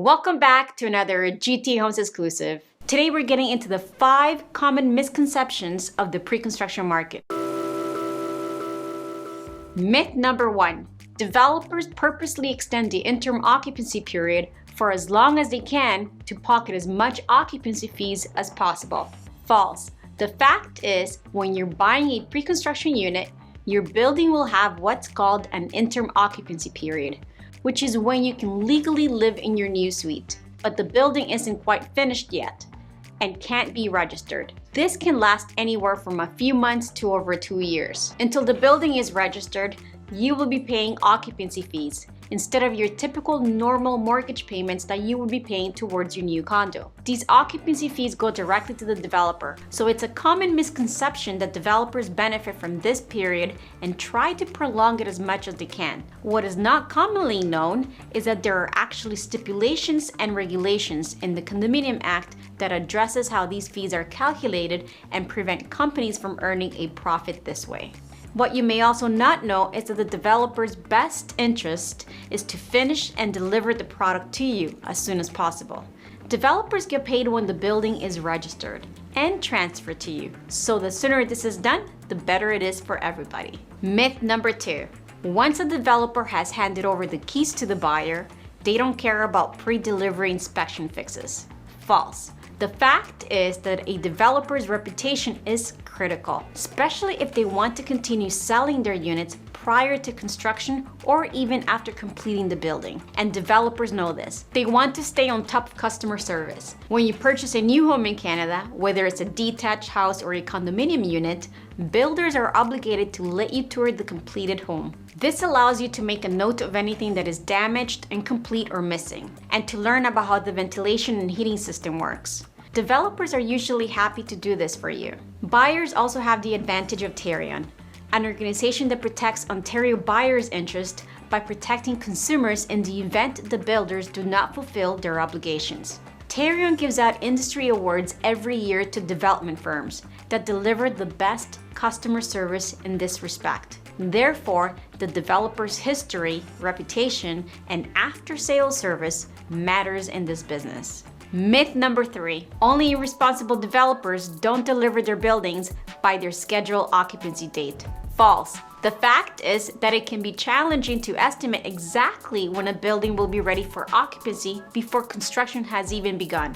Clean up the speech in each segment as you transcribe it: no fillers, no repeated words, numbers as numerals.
Welcome back to another GT Homes exclusive. Today we're getting into the 5 common misconceptions of the pre-construction market. Myth number 1. Developers purposely extend the interim occupancy period for as long as they can to pocket as much occupancy fees as possible. False. The fact is, when you're buying a pre-construction unit, your building will have what's called an interim occupancy period, which is when you can legally live in your new suite, but the building isn't quite finished yet and can't be registered. This can last anywhere from a few months to over 2 years. Until the building is registered, you will be paying occupancy fees instead of your typical normal mortgage payments that you would be paying towards your new condo. These occupancy fees go directly to the developer, so it's a common misconception that developers benefit from this period and try to prolong it as much as they can. What is not commonly known is that there are actually stipulations and regulations in the Condominium Act that addresses how these fees are calculated and prevent companies from earning a profit this way. What you may also not know is that the developer's best interest is to finish and deliver the product to you as soon as possible. Developers get paid when the building is registered and transferred to you, so the sooner this is done, the better it is for everybody. Myth number 2. Once a developer has handed over the keys to the buyer, they don't care about pre-delivery inspection fixes. False. The fact is that a developer's reputation is critical, especially if they want to continue selling their units prior to construction or even after completing the building. And developers know this. They want to stay on top of customer service. When you purchase a new home in Canada, whether it's a detached house or a condominium unit, builders are obligated to let you tour the completed home. This allows you to make a note of anything that is damaged, incomplete, or missing, and to learn about how the ventilation and heating system works. Developers are usually happy to do this for you. Buyers also have the advantage of Tarion, an organization that protects Ontario buyers' interest by protecting consumers in the event the builders do not fulfill their obligations. Tarion gives out industry awards every year to development firms that deliver the best customer service in this respect. Therefore, the developer's history, reputation, and after-sales service matters in this business. Myth number 3. Only irresponsible developers don't deliver their buildings by their scheduled occupancy date. False. The fact is that it can be challenging to estimate exactly when a building will be ready for occupancy before construction has even begun.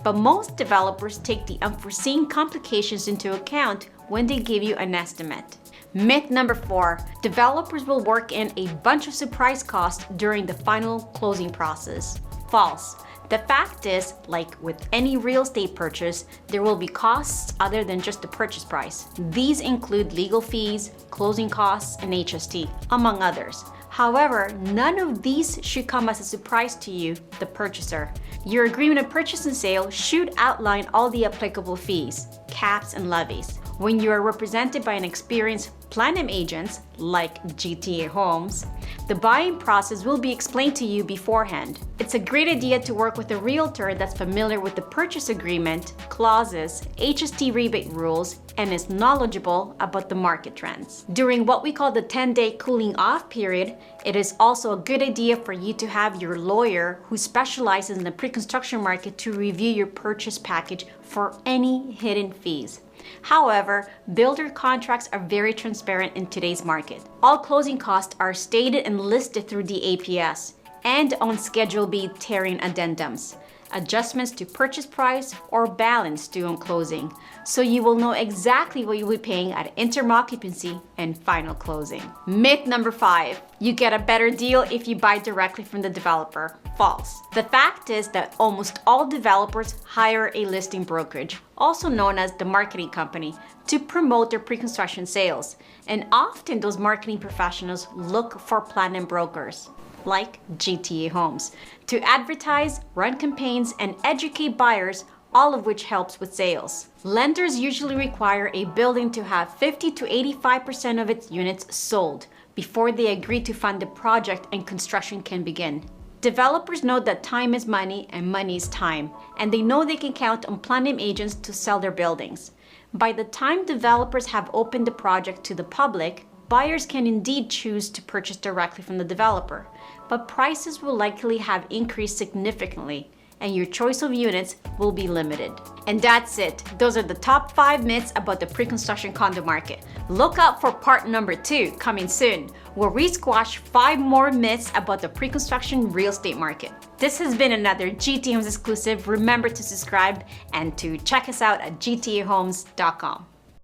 But most developers take the unforeseen complications into account when they give you an estimate. Myth number 4. Developers will work in a bunch of surprise costs during the final closing process. False. The fact is, like with any real estate purchase, there will be costs other than just the purchase price. These include legal fees, closing costs, and HST, among others. However, none of these should come as a surprise to you, the purchaser. Your agreement of purchase and sale should outline all the applicable fees, caps, and levies. When you are represented by an experienced platinum agent, like GTA Homes, the buying process will be explained to you beforehand. It's a great idea to work with a realtor that's familiar with the purchase agreement, clauses, HST rebate rules, and is knowledgeable about the market trends. During what we call the 10-day cooling off period, it is also a good idea for you to have your lawyer who specializes in the pre-construction market to review your purchase package for any hidden fees. However, builder contracts are very transparent in today's market. All closing costs are stated and listed through the APS and on Schedule B Tarion addendums, adjustments to purchase price or balance due on closing, so you will know exactly what you will be paying at interim occupancy and final closing. Myth number 5. You get a better deal if you buy directly from the developer. False. The fact is that almost all developers hire a listing brokerage, also known as the marketing company, to promote their pre-construction sales. And often those marketing professionals look for platinum brokers, like GTA Homes, to advertise, run campaigns, and educate buyers, all of which helps with sales. Lenders usually require a building to have 50 to 85% of its units sold before they agree to fund the project and construction can begin. Developers know that time is money and money is time, and they know they can count on platinum agents to sell their buildings. By the time developers have opened the project to the public, buyers can indeed choose to purchase directly from the developer, but prices will likely have increased significantly, and your choice of units will be limited. And that's it. Those are the top 5 myths about the pre-construction condo market. Look out for part number 2 coming soon, where we squash 5 more myths about the pre-construction real estate market. This has been another GTA Homes exclusive. Remember to subscribe and to check us out at gtahomes.com.